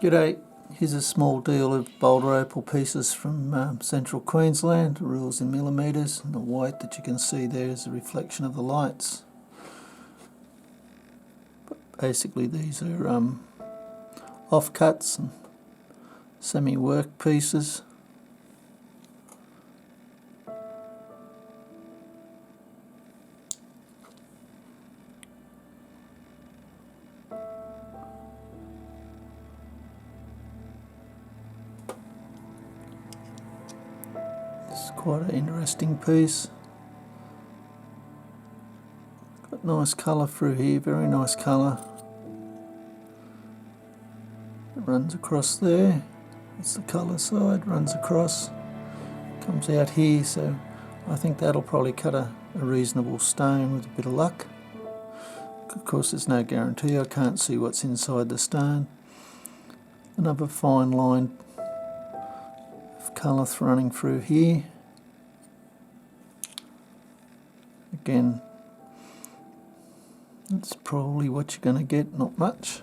G'day, here's a small deal of Boulder Opal pieces from central Queensland, rules in millimetres, and the white that you can see there is a reflection of the lights. But basically these are offcuts and semi-work pieces. It's quite an interesting piece. Got nice colour through here, very nice colour. It runs across there. That's the colour side, runs across, comes out here, so I think that'll probably cut a reasonable stone with a bit of luck. Of course there's no guarantee, I can't see what's inside the stone. Another fine line of colour running through here. Again, that's probably what you're going to get, not much.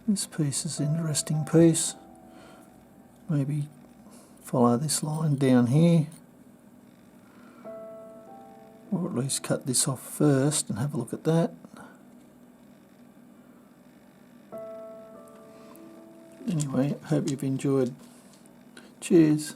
This piece is an interesting piece. Maybe follow this line down here, or at least cut this off first and have a look at that. Anyway, hope you've enjoyed. Cheers.